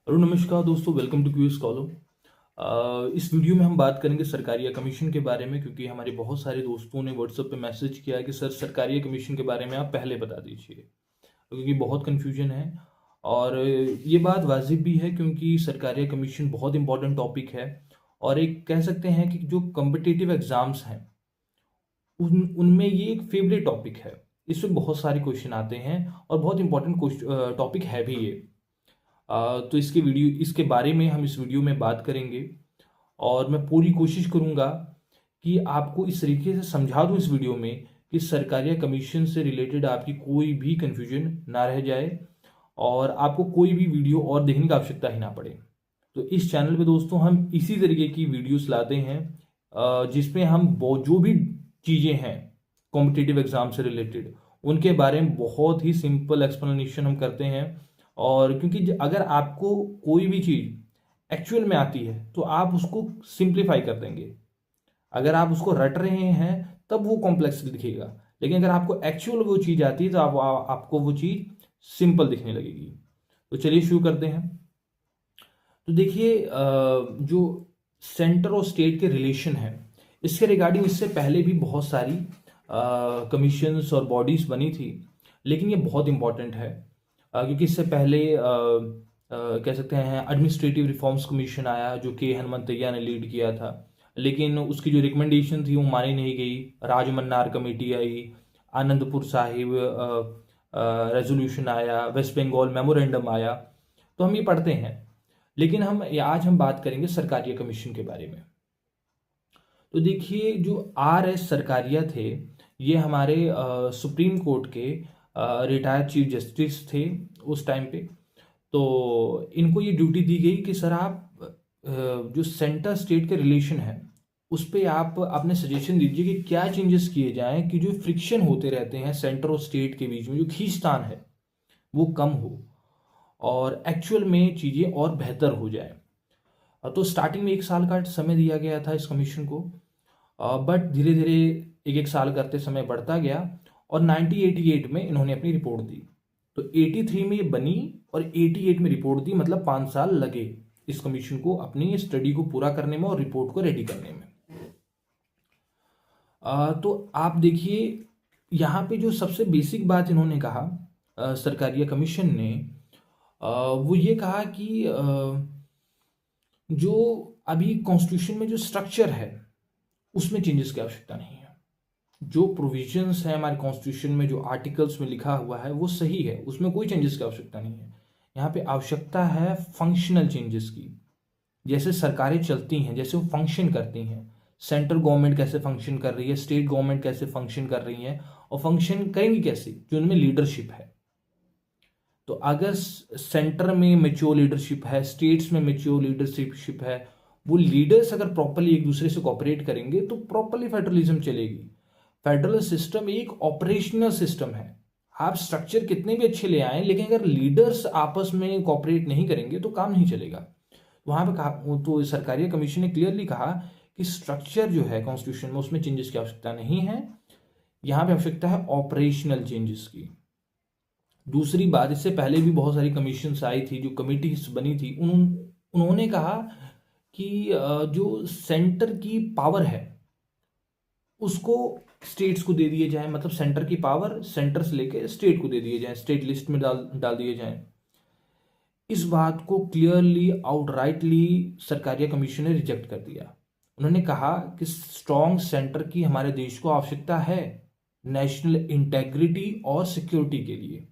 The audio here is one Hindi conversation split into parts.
हेलो नमस्कार दोस्तों, वेलकम टू क्यूएस कॉलम। इस वीडियो में हम बात करेंगे सरकारिया कमीशन के बारे में, क्योंकि हमारे बहुत सारे दोस्तों ने व्हाट्सएप पे मैसेज किया है कि सर सरकारिया कमीशन के बारे में आप पहले बता दीजिए, क्योंकि बहुत कन्फ्यूजन है। और ये बात वाजिब भी है, क्योंकि सरकारिया कमीशन बहुत इंपॉर्टेंट टॉपिक है और एक कह सकते हैं कि जो कम्पिटिटिव एग्जाम्स हैं उनमें ये एक फेवरेट टॉपिक है। इसमें बहुत सारे क्वेश्चन आते हैं और बहुत इंपॉर्टेंट टॉपिक है भी ये। तो इसके बारे में हम इस वीडियो में बात करेंगे और मैं पूरी कोशिश करूंगा कि आपको इस तरीके से समझा दूं इस वीडियो में कि सरकारिया कमीशन से रिलेटेड आपकी कोई भी कंफ्यूजन ना रह जाए और आपको कोई भी वीडियो और देखने की आवश्यकता ही ना पड़े। तो इस चैनल पे दोस्तों हम इसी तरीके की वीडियोस लाते हैं, जिसमें हम जो भी चीज़ें हैं कॉम्पिटिटिव एग्जाम से रिलेटेड उनके बारे में बहुत ही सिंपल एक्सप्लेनेशन हम करते हैं। और क्योंकि अगर आपको कोई भी चीज़ एक्चुअल में आती है तो आप उसको सिंप्लीफाई कर देंगे। अगर आप उसको रट रहे हैं तब वो कॉम्प्लेक्स दिखेगा, लेकिन अगर आपको एक्चुअल वो चीज़ आती है तो आपको वो चीज़ सिंपल दिखने लगेगी। तो चलिए शुरू करते हैं। तो देखिए, जो सेंटर और स्टेट के रिलेशन है, इसके रिगार्डिंग इससे पहले भी बहुत सारी कमीशंस और बॉडीज बनी थी, लेकिन ये बहुत इंपॉर्टेंट है। क्योंकि इससे पहले कह सकते हैं एडमिनिस्ट्रेटिव रिफॉर्म्स कमीशन आया, जो के हनुमंतैया ने लीड किया था, लेकिन उसकी जो रिकमेंडेशन थी वो मानी नहीं गई। राजमन्नार कमेटी आई, आनंदपुर साहिब रेजोल्यूशन आया, वेस्ट बंगाल मेमोरेंडम आया। तो हम ये पढ़ते हैं, लेकिन आज हम बात करेंगे सरकारिया कमीशन के बारे में। तो देखिए, जो RS सरकारिया थे, ये हमारे सुप्रीम कोर्ट के रिटायर्ड चीफ जस्टिस थे उस टाइम पे। तो इनको ये ड्यूटी दी गई कि सर आप जो सेंटर स्टेट के रिलेशन है उस पर आप अपने सजेशन दीजिए कि क्या चेंजेस किए जाएं कि जो फ्रिक्शन होते रहते हैं सेंटर और स्टेट के बीच में, जो खींचतान है वो कम हो और एक्चुअल में चीज़ें और बेहतर हो जाए। तो स्टार्टिंग में 1 साल का समय दिया गया था इस कमीशन को, बट धीरे धीरे एक एक साल करते समय बढ़ता गया और 1988 में इन्होंने अपनी रिपोर्ट दी। तो 83 में ये बनी और 88 में रिपोर्ट दी, मतलब 5 साल लगे इस कमीशन को अपनी स्टडी को पूरा करने में और रिपोर्ट को रेडी करने में। तो आप देखिए, यहाँ पे जो सबसे बेसिक बात इन्होंने कहा, सरकारिया कमीशन ने, वो ये कहा कि जो अभी कॉन्स्टिट्यूशन में जो स्ट्रक्चर है उसमें चेंजेस की आवश्यकता नहीं है। जो प्रोविजंस है हमारे कॉन्स्टिट्यूशन में, जो आर्टिकल्स में लिखा हुआ है वो सही है, उसमें कोई चेंजेस की आवश्यकता नहीं है। यहाँ पे आवश्यकता है फंक्शनल चेंजेस की। जैसे सरकारें चलती हैं, जैसे वो फंक्शन करती हैं, सेंट्रल गवर्नमेंट कैसे फंक्शन कर रही है, स्टेट गवर्नमेंट कैसे फंक्शन कर रही है और फंक्शन करेंगी कैसे, जो उनमें लीडरशिप है। तो अगर सेंटर में मेच्योर लीडरशिप है, स्टेट्स में मेच्योर लीडरशिप है, वो लीडर्स अगर प्रॉपरली एक दूसरे से कोऑपरेट करेंगे तो प्रॉपरली फेडरलिज्म चलेगी। फेडरल सिस्टम एक ऑपरेशनल सिस्टम है। आप स्ट्रक्चर कितने भी अच्छे ले आए, लेकिन अगर लीडर्स आपस में कोऑपरेट नहीं करेंगे तो काम नहीं चलेगा। वहां पे कहा, तो सरकारिया कमीशन ने क्लियरली कहा कि स्ट्रक्चर जो है कॉन्स्टिट्यूशन में उसमें चेंजेस की आवश्यकता नहीं है, यहाँ पे आवश्यकता है ऑपरेशनल चेंजेस की। दूसरी बात, इससे पहले भी बहुत सारी कमीशंस आई थी, जो कमिटीज बनी थी, उन्होंने कहा कि जो सेंटर की पावर है उसको स्टेट्स को दे दिए जाए, मतलब सेंटर की पावर सेंटर से लेके स्टेट को दे दिए जाए, स्टेट लिस्ट में डाल दिए जाए। इस बात को क्लियरली आउटराइटली सरकारिया कमीशन ने रिजेक्ट कर दिया। उन्होंने कहा कि स्ट्रॉन्ग सेंटर की हमारे देश को आवश्यकता है नेशनल इंटेग्रिटी और सिक्योरिटी के लिए।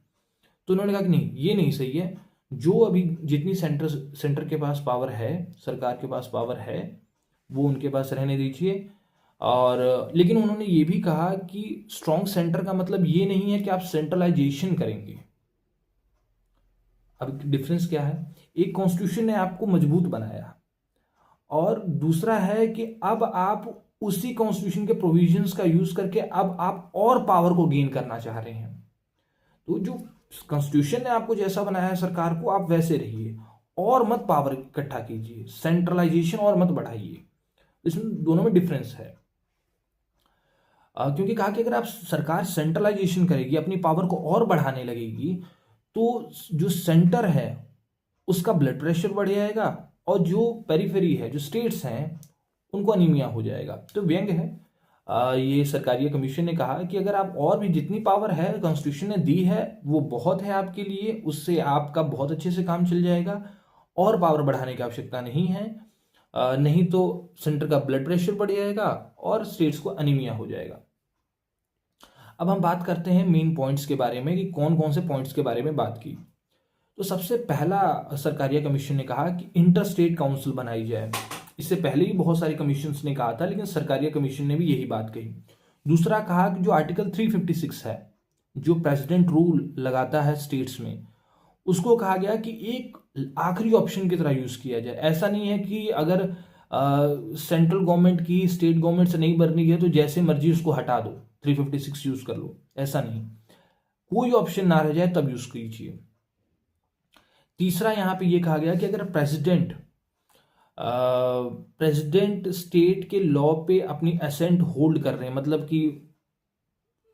तो उन्होंने कहा कि नहीं, ये नहीं सही है। जो अभी जितनी सेंटर के पास पावर है, सरकार के पास पावर है, वो उनके पास रहने दीजिए। और लेकिन उन्होंने ये भी कहा कि स्ट्रॉन्ग सेंटर का मतलब ये नहीं है कि आप सेंट्रलाइजेशन करेंगे। अब डिफरेंस क्या है, एक कॉन्स्टिट्यूशन ने आपको मजबूत बनाया और दूसरा है कि अब आप उसी कॉन्स्टिट्यूशन के प्रोविजंस का यूज करके अब आप और पावर को गेन करना चाह रहे हैं। तो जो कॉन्स्टिट्यूशन ने आपको जैसा बनाया है सरकार को, आप वैसे रहिए और मत पावर इकट्ठा कीजिए, सेंट्रलाइजेशन और मत बढ़ाइए। इसमें दोनों में डिफरेंस है। क्योंकि कहा कि अगर आप सरकार सेंट्रलाइजेशन करेगी, अपनी पावर को और बढ़ाने लगेगी, तो जो सेंटर है उसका ब्लड प्रेशर बढ़ जाएगा, और जो पेरीफेरी है, जो स्टेट्स हैं, उनको अनीमिया हो जाएगा। तो व्यंग है। ये सरकारिया कमीशन ने कहा कि अगर आप और भी जितनी पावर है कॉन्स्टिट्यूशन ने दी है वो बहुत है आपके लिए, उससे आपका बहुत अच्छे से काम चल जाएगा, और पावर बढ़ाने की आवश्यकता नहीं है। नहीं तो सेंटर का ब्लड प्रेशर बढ़ जाएगा और स्टेट्स को अनीमिया हो जाएगा। अब हम बात करते हैं मेन पॉइंट्स के बारे में कि कौन कौन से पॉइंट्स के बारे में बात की। तो सबसे पहला सरकारिया कमीशन ने कहा कि इंटर स्टेट काउंसिल बनाई जाए। इससे पहले ही बहुत सारे कमीशंस ने कहा था, लेकिन सरकारिया कमीशन ने भी यही बात कही। दूसरा कहा कि जो आर्टिकल 356 है, जो प्रेसिडेंट रूल लगाता है स्टेट्स में, उसको कहा गया कि एक आखिरी ऑप्शन की तरह यूज किया जाए। ऐसा नहीं है कि अगर सेंट्रल गवर्नमेंट की स्टेट गवर्नमेंट से नहीं बननी है तो जैसे मर्जी उसको हटा दो, 356 यूज कर लो, ऐसा नहीं। कोई ऑप्शन ना रह जाए तब यूज कीजिए। तीसरा यहां पे ये कहा गया कि अगर प्रेसिडेंट स्टेट के लॉ पे अपनी असेंट होल्ड कर रहे हैं, मतलब कि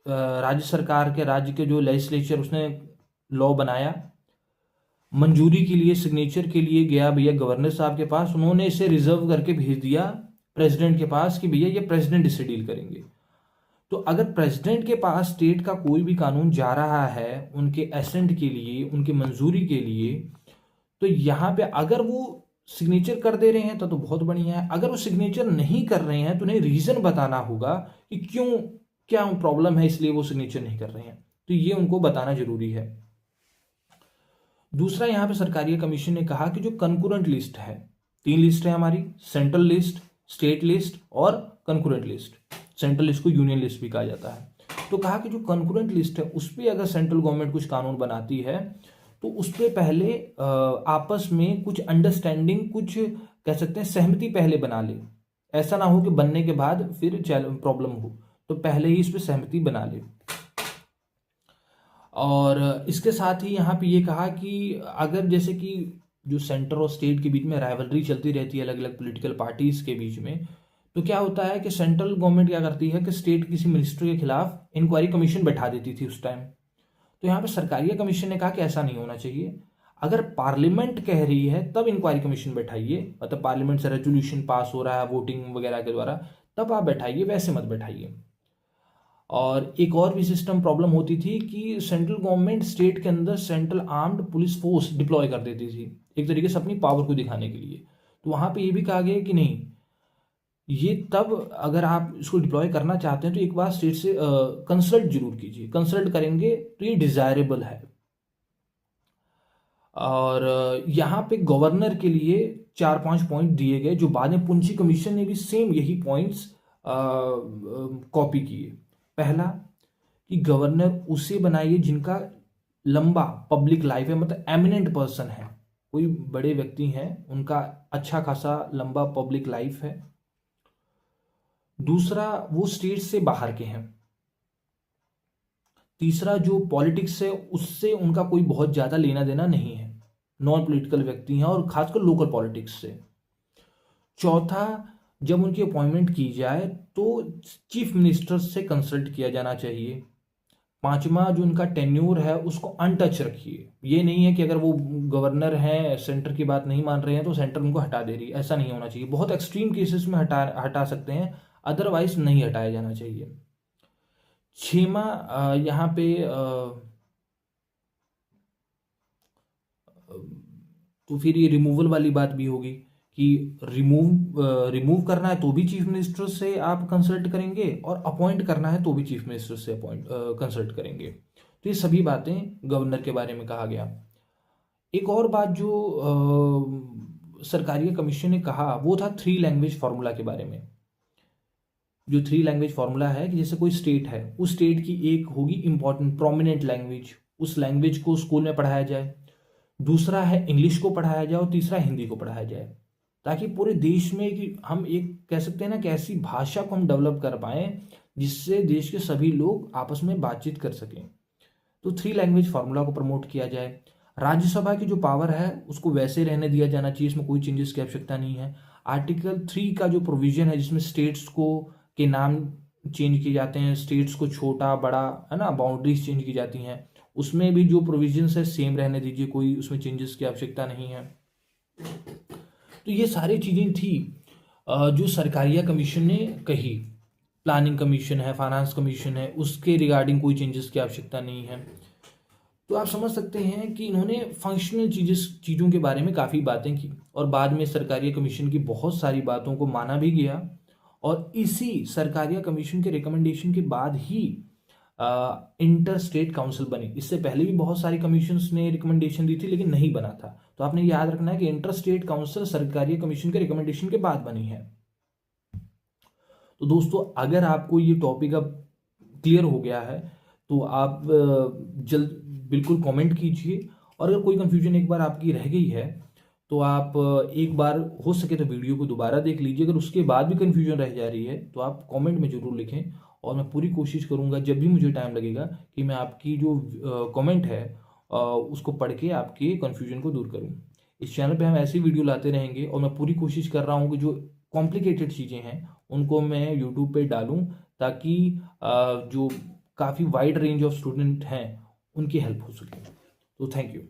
राज्य सरकार के, राज्य के जो लेजिस्लेचर उसने लॉ बनाया, मंजूरी के लिए, सिग्नेचर के लिए गया भैया गवर्नर साहब के पास, उन्होंने इसे रिजर्व करके भेज दिया प्रेसिडेंट के पास कि भैया ये प्रेसिडेंट इससे डील करेंगे। तो अगर प्रेसिडेंट के पास स्टेट का कोई भी कानून जा रहा है उनके एसेंट के लिए, उनकी मंजूरी के लिए, तो यहाँ पे अगर वो सिग्नेचर कर दे रहे हैं तो बहुत बढ़िया है। अगर वो सिग्नेचर नहीं कर रहे हैं तो उन्हें रीजन बताना होगा कि क्यों, क्या प्रॉब्लम है, इसलिए वो सिग्नेचर नहीं कर रहे हैं, तो ये उनको बताना जरूरी है। दूसरा यहां पे सरकारिया कमीशन ने कहा कि जो कंकरेंट लिस्ट है, 3 लिस्ट है हमारी, सेंट्रल लिस्ट, स्टेट लिस्ट और कंकरेंट लिस्ट। सेंट्रल लिस्ट को यूनियन लिस्ट भी कहा जाता है। तो कहा कि जो कंकरेंट लिस्ट है उस पर अगर सेंट्रल गवर्नमेंट कुछ कानून बनाती है तो उस पर पहले आपस में कुछ अंडरस्टैंडिंग, कुछ कह सकते हैं सहमति पहले बना ले। ऐसा ना हो कि बनने के बाद फिर प्रॉब्लम हो, तो पहले ही इस पर सहमति बना ले। और इसके साथ ही यहाँ पे ये कहा कि अगर जैसे कि जो सेंटर और स्टेट के बीच में राइवलरी चलती रहती है अलग अलग पॉलिटिकल पार्टीज के बीच में, तो क्या होता है कि सेंट्रल गवर्नमेंट क्या करती है कि स्टेट किसी मिनिस्टर के खिलाफ इंक्वायरी कमीशन बैठा देती थी उस टाइम। तो यहाँ पे सरकारिया कमीशन ने कहा कि ऐसा नहीं होना चाहिए। अगर पार्लियामेंट कह रही है तब इंक्वायरी कमीशन बैठाइए, मतलब पार्लियामेंट से रेजोल्यूशन पास हो रहा है वोटिंग वगैरह के द्वारा, तब आप बैठाइए, वैसे मत बैठाइए। और एक और भी सिस्टम प्रॉब्लम होती थी कि सेंट्रल गवर्नमेंट स्टेट के अंदर central armed police force deploy कर देती थी, एक तरीके से अपनी पावर को दिखाने के लिए। तो वहां पे ये भी कहा गया कि नहीं, ये तब अगर आप इसको डिप्लॉय करना चाहते हैं तो एक बार स्टेट से कंसल्ट जरूर कीजिए, कंसल्ट करेंगे तो ये डिजायरेबल है। और यहाँ पे गवर्नर के लिए 4-5 पॉइंट दिए गए, जो बाद में पुंछी कमीशन ने भी सेम यही पॉइंट्स कॉपी किए। पहला कि गवर्नर उसे बनाइए जिनका लंबा पब्लिक लाइफ है, मतलब एमिनेंट पर्सन है, कोई बड़े व्यक्ति हैं, उनका अच्छा खासा लंबा पब्लिक लाइफ है। दूसरा, वो स्टेट से बाहर के हैं। तीसरा, जो पॉलिटिक्स है उससे उनका कोई बहुत ज्यादा लेना देना नहीं है, नॉन पॉलिटिकल व्यक्ति हैं, और खासकर लोकल पॉलिटिक्स से। चौथा, जब उनकी अपॉइंटमेंट की जाए तो चीफ मिनिस्टर से कंसल्ट किया जाना चाहिए। पांचवा, जो उनका टेन्योर है उसको अनटच रखिए। ये नहीं है कि अगर वो गवर्नर हैं, सेंटर की बात नहीं मान रहे हैं तो सेंटर उनको हटा दे रही है, ऐसा नहीं होना चाहिए। बहुत एक्सट्रीम केसेस में हटा सकते हैं, अदरवाइज नहीं हटाया जाना चाहिए। छेमा, यहाँ पे तो फिर ये रिमूवल वाली बात भी होगी कि रिमूव करना है तो भी चीफ मिनिस्टर से आप कंसल्ट करेंगे, और अपॉइंट करना है तो भी चीफ मिनिस्टर से कंसल्ट करेंगे। तो ये सभी बातें गवर्नर के बारे में कहा गया। एक और बात जो सरकारिया कमीशन ने कहा वो था 3 लैंग्वेज फार्मूला के बारे में। जो 3 लैंग्वेज फार्मूला है कि जैसे कोई स्टेट है, उस स्टेट की एक होगी इंपॉर्टेंट प्रोमिनेंट लैंग्वेज, उस लैंग्वेज को स्कूल में पढ़ाया जाए। दूसरा है इंग्लिश को पढ़ाया जाए, और तीसरा हिंदी को पढ़ाया जाए, ताकि पूरे देश में कि हम एक कह सकते हैं ना कि ऐसी भाषा को हम डेवलप कर पाए जिससे देश के सभी लोग आपस में बातचीत कर सकें। तो 3 लैंग्वेज फार्मूला को प्रमोट किया जाए। राज्यसभा की जो पावर है उसको वैसे रहने दिया जाना चाहिए, इसमें कोई चेंजेस की आवश्यकता नहीं है। आर्टिकल 3 का जो प्रोविजन है जिसमें स्टेट्स को के नाम चेंज किए जाते हैं, स्टेट्स को छोटा बड़ा है ना, बाउंड्रीज चेंज की जाती हैं, उसमें भी जो प्रोविजंस है सेम रहने दीजिए, कोई उसमें चेंजेस की आवश्यकता नहीं है। तो ये सारी चीज़ें थी जो सरकारिया कमीशन ने कही। प्लानिंग कमीशन है, फाइनेंस कमीशन है, उसके रिगार्डिंग कोई चेंजेस की आवश्यकता नहीं है। तो आप समझ सकते हैं कि इन्होंने फंक्शनल चीज़ों के बारे में काफ़ी बातें की और बाद में सरकारिया कमीशन की बहुत सारी बातों को माना भी गया। और इसी सरकारिया कमीशन के रिकमेंडेशन के बाद ही इंटर स्टेट काउंसिल बनी। इससे पहले भी बहुत सारी कमीशंस ने रिकमेंडेशन दी थी लेकिन नहीं बना था। तो आपने याद रखना है कि inter state council Sarkaria commission के रिकमेंडेशन के बाद बनी है। तो दोस्तों, अगर आपको ये टॉपिक अब क्लियर हो गया है तो आप जल्द बिल्कुल कमेंट कीजिए। और अगर कोई कंफ्यूजन एक बार आपकी रह गई है तो आप एक बार हो सके तो वीडियो को दोबारा देख लीजिए। अगर उसके बाद भी कंफ्यूजन रह जा रही है तो आप कमेंट में ज़रूर लिखें और मैं पूरी कोशिश करूंगा जब भी मुझे टाइम लगेगा कि मैं आपकी जो कमेंट है उसको पढ़ के आपके कंफ्यूजन को दूर करूं। इस चैनल पे हम ऐसी वीडियो लाते रहेंगे और मैं पूरी कोशिश कर रहा हूं कि जो कॉम्प्लिकेटेड चीज़ें हैं उनको मैं यूट्यूब पे डालूं ताकि जो काफ़ी वाइड रेंज ऑफ स्टूडेंट हैं उनकी हेल्प हो सके। तो थैंक यू।